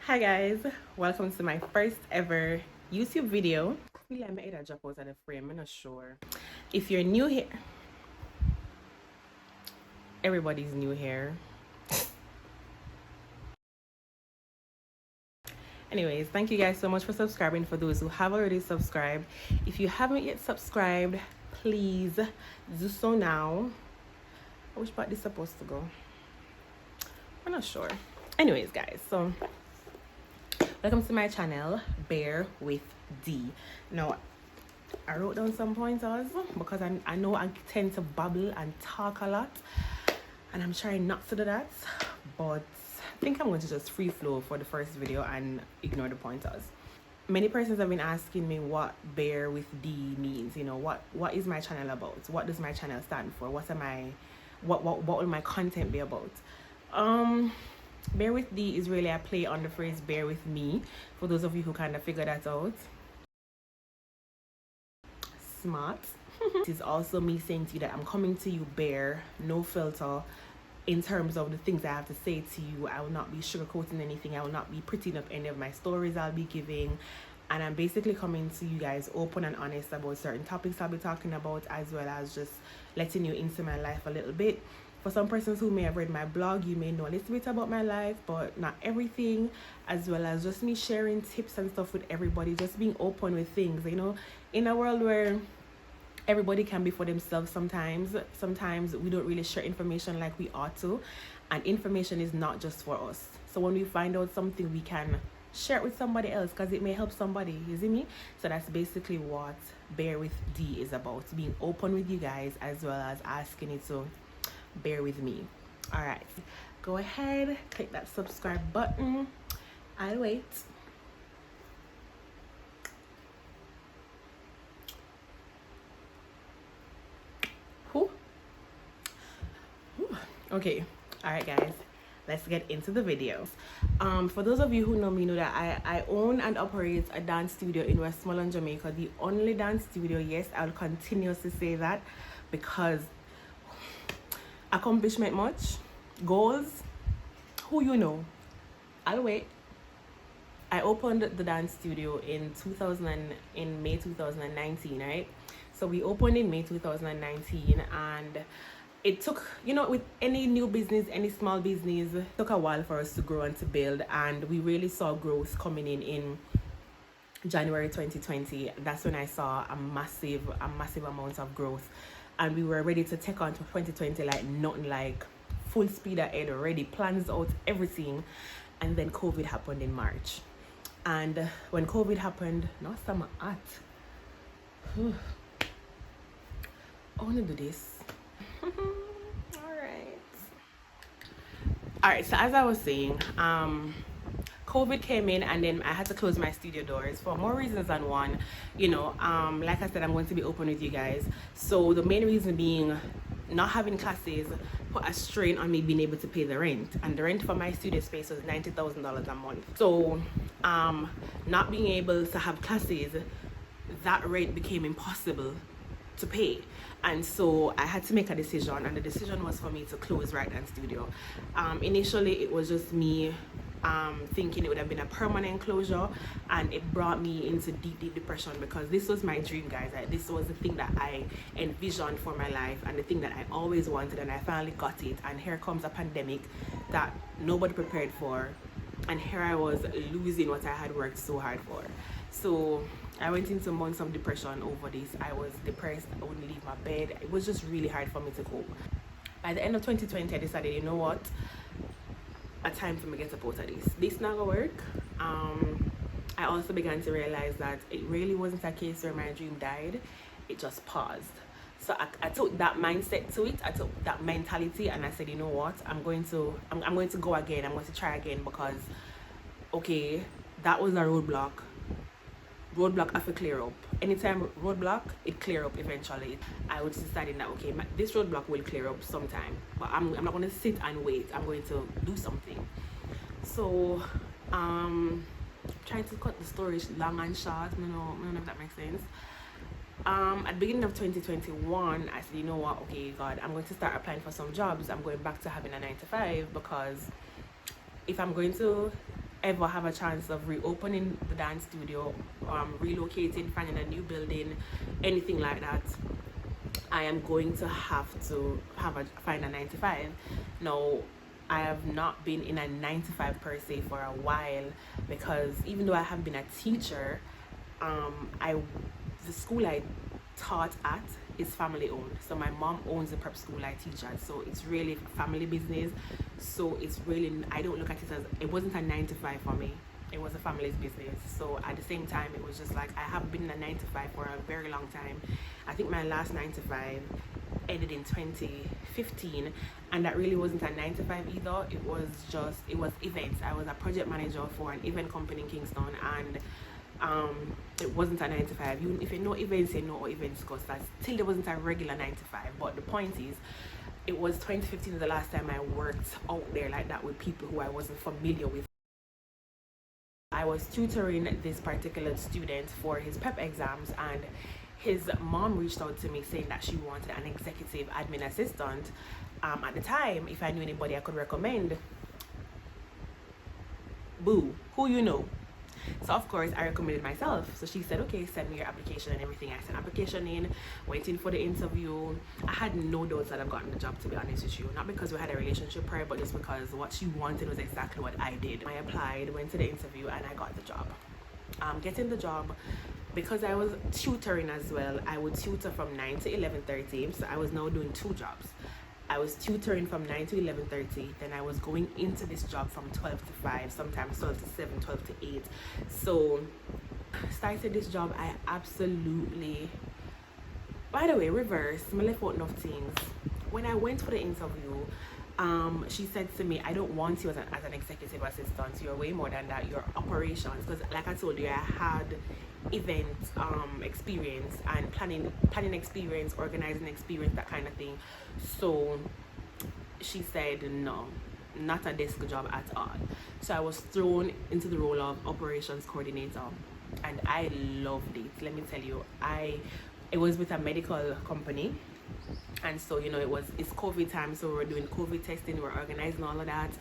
Hi guys, welcome to my first ever YouTube video. I feel like my head drop out of the frame, I'm not sure. If you're new here, everybody's new here. Anyways, thank you guys so much for subscribing. For those who have already subscribed, if you haven't yet subscribed, please do so now. Which part is supposed to go? I'm not sure. Anyways, guys, so welcome to my channel, Bear with D. Now, I wrote down some pointers because I know I tend to babble and talk a lot, and I'm trying not to do that, but I think I'm going to just free flow for the first video and ignore the pointers. Many persons have been asking me what Bear with D means. You know, what is my channel about? What does my channel stand for? What will my content be about? Bear with D is really a play on the phrase bear with me, for those of you who kind of figure that out. Smart. It is also me saying to you that I'm coming to you bare, no filter, in terms of the things I have to say to you. I will not be sugarcoating anything. I will not be prettying up any of my stories I'll be giving. And I'm basically coming to you guys open and honest about certain topics I'll be talking about, as well as just letting you into my life a little bit. For some persons who may have read my blog, you may know a little bit about my life, but not everything, as well as just me sharing tips and stuff with everybody, just being open with things, you know, in a world where everybody can be for themselves. Sometimes we don't really share information like we ought to, and information is not just for us. So when we find out something, we can share it with somebody else because it may help somebody, you see me? So that's basically what Bear with D is about, being open with you guys, as well as asking you to bear with me. All right, go ahead, click that subscribe button. I'll wait. Okay, all right guys, let's get into the videos. For those of you who know me, know that I own and operate a dance studio in Westmoreland, Jamaica, the only dance studio. Yes, I'll continuously say that, because accomplishment much, goals, who you know. I'll wait. I opened the dance studio in May 2019, right? So we opened in May 2019, and it took, you know, with any new business, any small business, it took a while for us to grow and to build, and we really saw growth coming in January 2020. That's when I saw a massive amount of growth, and we were ready to take on to 2020 like nothing, like full speed ahead, already plans out, everything. And then COVID happened in March. And when COVID happened, now summer at I want to do this. all right, so as I was saying, COVID came in, and then I had to close my studio doors for more reasons than one. You know, like I said, I'm going to be open with you guys. So the main reason being, not having classes put a strain on me being able to pay the rent, and the rent for my studio space was $90,000 a month. So not being able to have classes, that rent became impossible to pay. And so I had to make a decision, and the decision was for me to close Right Dance Studio. Initially it was just me thinking it would have been a permanent closure, and it brought me into deep depression, because this was my dream, guys. This was the thing that I envisioned for my life, and the thing that I always wanted, and I finally got it. And here comes a pandemic that nobody prepared for, and here I was losing what I had worked so hard for. So I went into months of depression over this. I was depressed. I wouldn't leave my bed. It was just really hard for me to cope. By the end of 2020, I decided, you know what, a time for me to get up out of this. This not gonna work. I also began to realize that it really wasn't a case where my dream died. It just paused. So I took that mindset to it. I took that mentality, and I said, you know what, I'm going to go again. I'm going to try again, because okay, that was a roadblock have to clear up. Anytime roadblock, it clear up eventually. I was deciding that okay, this roadblock will clear up sometime, but I'm not going to sit and wait. I'm going to do something. So trying to cut the story long and short, I don't know if that makes sense. At the beginning of 2021, I said, you know what, okay God, I'm going to start applying for some jobs. I'm going back to having a 9 to 5, because if I'm going to ever have a chance of reopening the dance studio, relocating, finding a new building, anything like that, I am going to have to find a 9 to 5. Now, I have not been in a 9 to 5 per se for a while, because even though I have been a teacher, I the school I taught at is family owned. So my mom owns the prep school I teach at. So it's really family business. So it's really, I don't look at it as, it wasn't a 9 to 5 for me. It was a family's business. So at the same time, it was just like, I have been in a 9 to 5 for a very long time. I think my last 9 to 5 ended in 2015, and that really wasn't a 9 to 5 either. It was events. I was a project manager for an event company in Kingston, and it wasn't a 9 to 5. If you know events, you know what events cost. That still, there wasn't a regular 9 to 5. But the point is, it was 2015 the last time I worked out there like that with people who I wasn't familiar with. I was tutoring this particular student for his prep exams, and his mom reached out to me saying that she wanted an executive admin assistant. At the time, if I knew anybody I could recommend, boo, who you know? So of course I recommended myself. So she said, okay, send me your application and everything. I sent application in, went in for the interview. I had no doubts that I've gotten the job, to be honest with you. Not because we had a relationship prior, but just because what she wanted was exactly what I did. I applied, went to the interview, and I got the job. Getting the job, because I was tutoring as well, I would tutor from 9 to 11:30. So I was now doing 2 jobs. I was tutoring from 9 to 11:30, then I was going into this job from 12 to 5, sometimes 12 to 7, 12 to 8. So started this job, I absolutely, by the way, reverse, I left out enough things. When I went for the interview, she said to me, I don't want you as an executive assistant. You're way more than that. You're operations. Because like I told you, I had event experience and planning experience, organizing experience, that kind of thing. So she said, no, not a desk job at all. So I was thrown into the role of operations coordinator, and I loved it. Let me tell you, it was with a medical company. And so, you know, it's COVID time, so we're doing COVID testing, we're organizing all of that.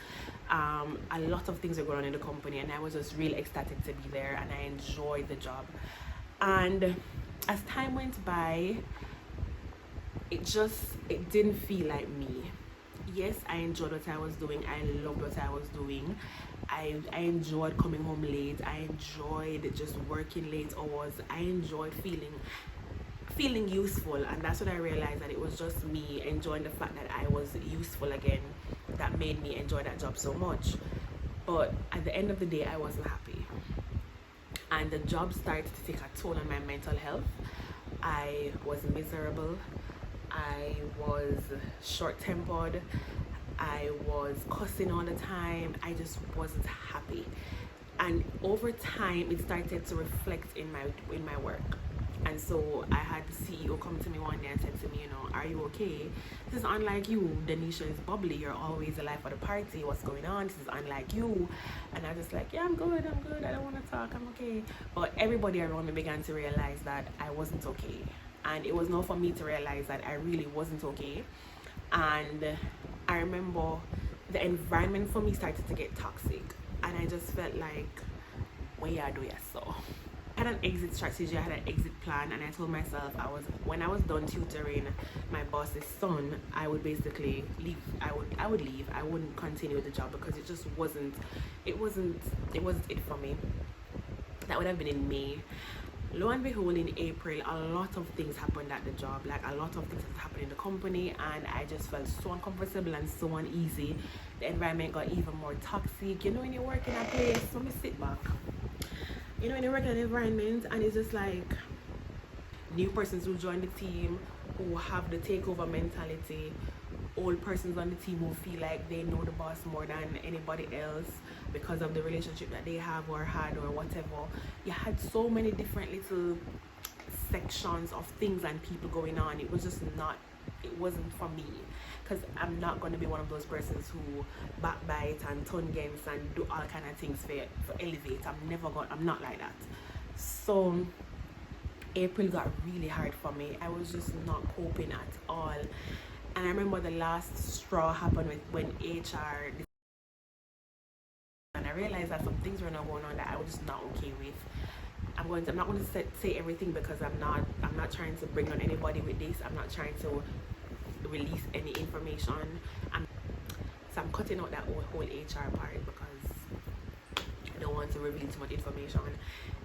A lot of things are going on in the company, and I was just really ecstatic to be there, and I enjoyed the job. And as time went by, it didn't feel like me. Yes, I enjoyed what I was doing. I loved what I was doing. I enjoyed coming home late. I enjoyed just working late hours. I enjoyed feeling useful, and that's when I realized that it was just me enjoying the fact that I was useful again that made me enjoy that job so much. But at the end of the day, I wasn't happy, and the job started to take a toll on my mental health. I was miserable. I was short-tempered. I was cussing all the time. I just wasn't happy, and over time it started to reflect in my work. And so I had the CEO come to me one day and said to me, you know, are you okay? This is unlike you. Denisha is bubbly. You're always the life of the party. What's going on? This is unlike you. And I was just like, yeah, I'm good. I don't want to talk. I'm okay. But everybody around me began to realize that I wasn't okay. And it was not for me to realize that I really wasn't okay. And I remember the environment for me started to get toxic. And I just felt like, what you do so? I had an exit strategy, I had an exit plan, and I told myself when I was done tutoring my boss's son, I would basically leave. I would leave. I wouldn't continue with the job because it just wasn't it for me. That would have been in May. Lo and behold, in April, a lot of things happened at the job. Like, a lot of things happened in the company, and I just felt so uncomfortable and so uneasy. The environment got even more toxic. You know, when you work in a place, let me sit back. You know, when you work in an environment and it's just like new persons who join the team who have the takeover mentality, old persons on the team who feel like they know the boss more than anybody else because of the relationship that they have or had or whatever. You had so many different little sections of things and people going on. It wasn't for me, because I'm not going to be one of those persons who backbite and turn against and do all kind of things for elevate. I'm not like that. So April got really hard for me. I was just not coping at all. And I remember the last straw happened when HR, and I I realized that some things were not going on that I was just not okay with. I'm not going to say everything because I'm not trying to bring on anybody with this. I'm not trying to release any information. So I'm cutting out that whole HR part because I don't want to reveal too much information.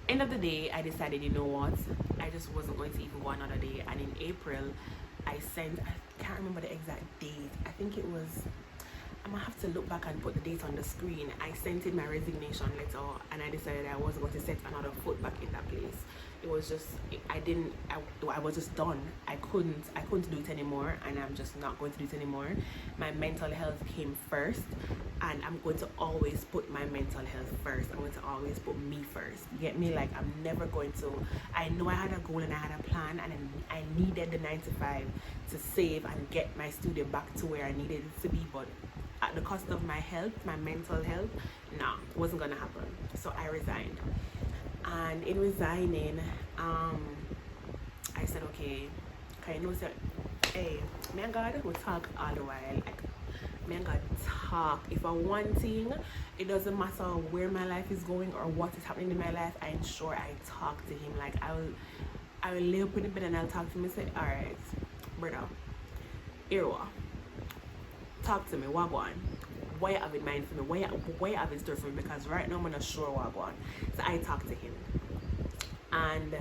End of the day, I decided, you know what, I just wasn't going to even go another day. And in April, I can't remember the exact date. I think it was, I'm gonna have to look back and put the date on the screen. I sent in my resignation letter and I decided I wasn't going to set another foot back in that place. It was just, I was just done. I couldn't do it anymore, and I'm just not going to do it anymore. My mental health came first, and I'm going to always put my mental health first. I'm going to always put me first. You get me? Like, I'm never going to, I know I had a goal and I had a plan, and I needed the 9 to 5 to save and get my studio back to where I needed it to be, but at the cost of my health, my mental health, nah, it wasn't gonna happen. So I resigned. And in resigning, I said, okay, can you know, say, hey, me and God will talk all the while. Like, me and God talk. If I want thing, it doesn't matter where my life is going or what is happening in my life, I ensure I talk to him. Like, I will lay up in the bed and I'll talk to him and say, all right, brother, here we are. Talk to me, what go on? What you have in mind for me? What you have in store for me? Because right now I'm not sure what go on. So I talked to him, and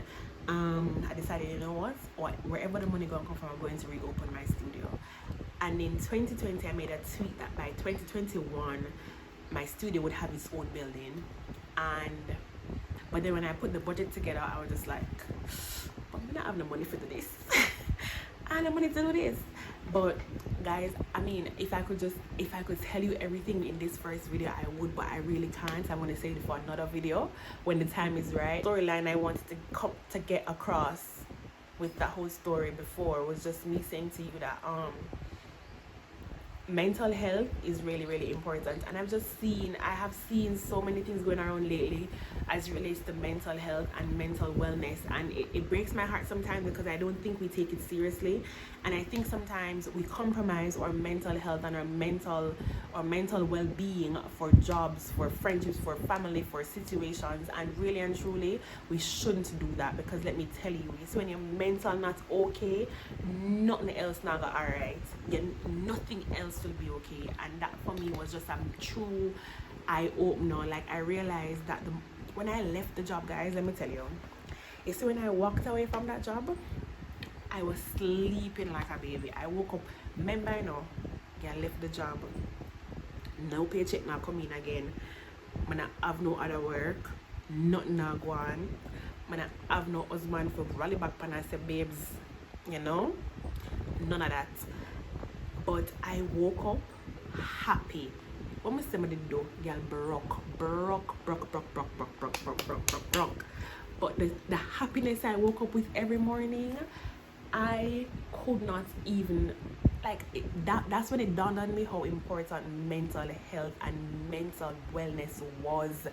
I decided, you know what? Wherever the money gonna come from, I'm going to reopen my studio. And in 2020, I made a tweet that by 2021, my studio would have its own building. But then when I put the budget together, I was just like, but I'm not having the money for this. I have the money to do this. But guys, I mean, if I could tell you everything in this first video, I would, but I really can't. I'm gonna save it for another video when the time is right. Storyline I wanted to get across with that whole story before was just me saying to you that mental health is really, really important. And I have seen so many things going around lately as it relates to mental health and mental wellness, and it breaks my heart sometimes because I don't think we take it seriously. And I think sometimes we compromise our mental health and our mental well-being for jobs, for friendships, for family, for situations, and really and truly we shouldn't do that, because let me tell you, it's when your mental not okay, nothing else not go alright. Nothing else will be okay. And that for me was just a true eye-opener. Like, I realized that when I left the job, guys, let me tell you, see, when I walked away from that job, I was sleeping like a baby. I woke up, remember, you know, I left the job, no paycheck now come in again, I not have no other work, nothing now go on, I not have no husband for rally back and I say, babes, you know, none of that. But I woke up happy. What must somebody do? Girl, broke. But the happiness I woke up with every morning, I could not even, like, that's when it dawned on me how important mental health and mental wellness was.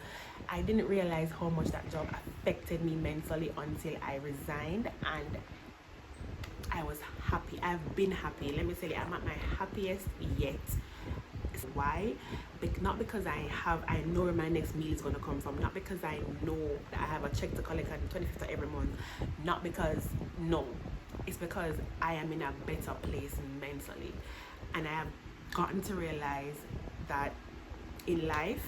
I didn't realize how much that job affected me mentally until I resigned, and I was happy. I've been happy. Let me tell you, I'm at my happiest yet. Why? Not because I know where my next meal is going to come from. Not because I know that I have a check to collect on the 25th of every month. Not because, no. It's because I am in a better place mentally. And I have gotten to realize that in life,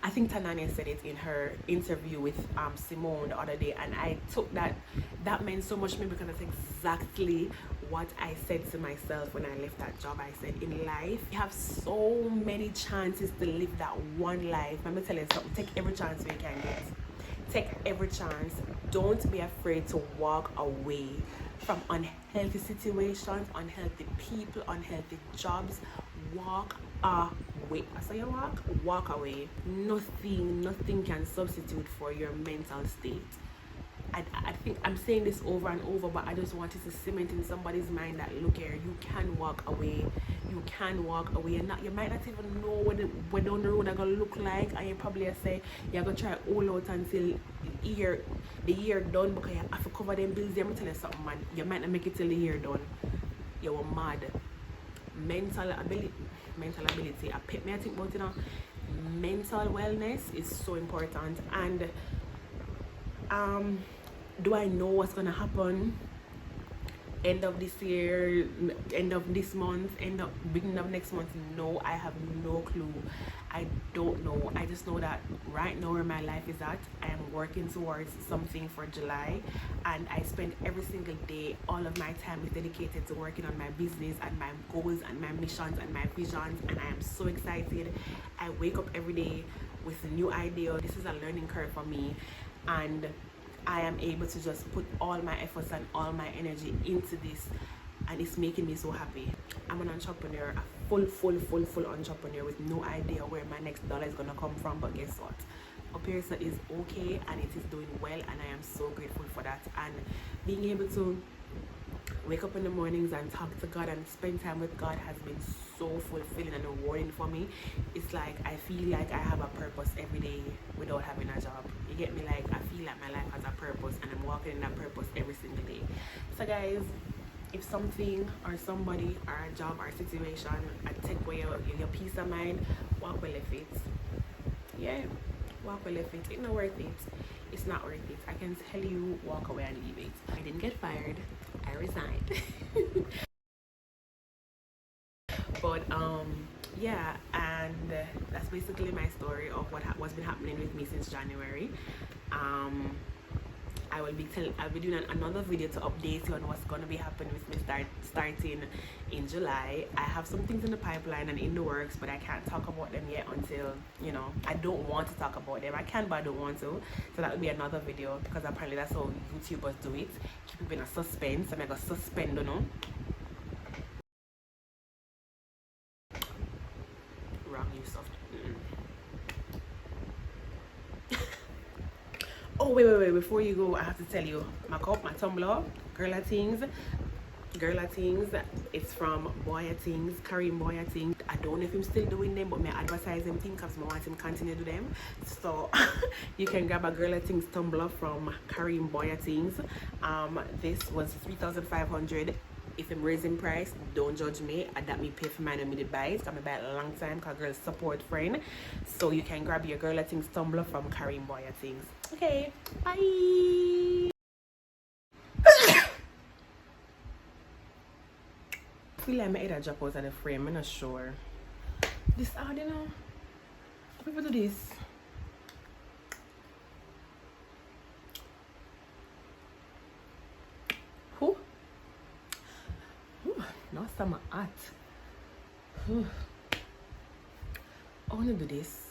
I think Tanania said it in her interview with Simone the other day, and I took that meant so much to me, because that's exactly what I said to myself when I left that job. I said, in life, you have so many chances to live that one life. Let me tell you something, take every chance you can get. Take every chance. Don't be afraid to walk away from unhealthy situations, unhealthy people, unhealthy jobs. Walk away. I say you walk away. Nothing can substitute for your mental state. I think I'm saying this over and over, but I just wanted to cement in somebody's mind that, look here, you can walk away. You can walk away, and you might not even know what down the road are gonna look like, and you probably say you're gonna try all out until the year done, because you have to cover them bills. I'm telling you something, man. You might not make it till the year done. You were mad. Mental ability. I think about it now. mental wellness is so important. And do I know what's gonna happen end of this year, end of this month, end of beginning of next month? No, I have no clue. I don't know. I just know that right now where my life is at, I am working towards something for July, and I spend every single day, all of my time is dedicated to working on my business and my goals and my missions and my visions, and I am so excited. I wake up every day with a new idea. This is a learning curve for me, and I am able to just put all my efforts and all my energy into this, and it's making me so happy. I'm an entrepreneur, a full entrepreneur with no idea where my next dollar is gonna come from, but guess what? Operator is okay and it is doing well, and I am so grateful for that. And being able to wake up in the mornings and talk to God and spend time with God has been so fulfilling and rewarding for me. It's like I feel like I have a purpose every day without having a job. You get me? Like I feel like my life has a purpose and I'm walking in that purpose every single day. So guys, if something or somebody or a job or a situation take away your peace of mind, walk well with it. Yeah, walk well with it. It's not worth it. It's not worth it. I can tell you, walk away and leave it. I didn't get fired. I resigned. But yeah, and that's basically my story of what's been happening with me since January. I'll be doing another video to update you on what's gonna be happening with me starting in July. I have some things in the pipeline and in the works, but I can't talk about them yet until, you know, I don't want to talk about them. I can, but I don't want to. So that will be another video, because apparently that's how YouTubers do it. Keep people in a suspense. I'm gonna suspend, you know. Wrong use of. Oh, wait, before you go, I have to tell you, my cup, my tumbler, Girl Things, it's from Boya Things, Kareem Boya Things. I don't know if I'm still doing them, but me advertise them things because I want him continue to do them. So you can grab a Girl Things tumbler from Kareem Boya Things. This was 3,500. If I'm raising price, don't judge me. I that me pay for mine and me did buy it. I'm buy it a long time because girl support friend. So you can grab your Girl Things tumbler from Kareem Boya Things. Okay, bye. I feel like my head a drop out of the frame. I'm not sure. This hard, you know. How people do this? Who? Now summer hot. I want to do this.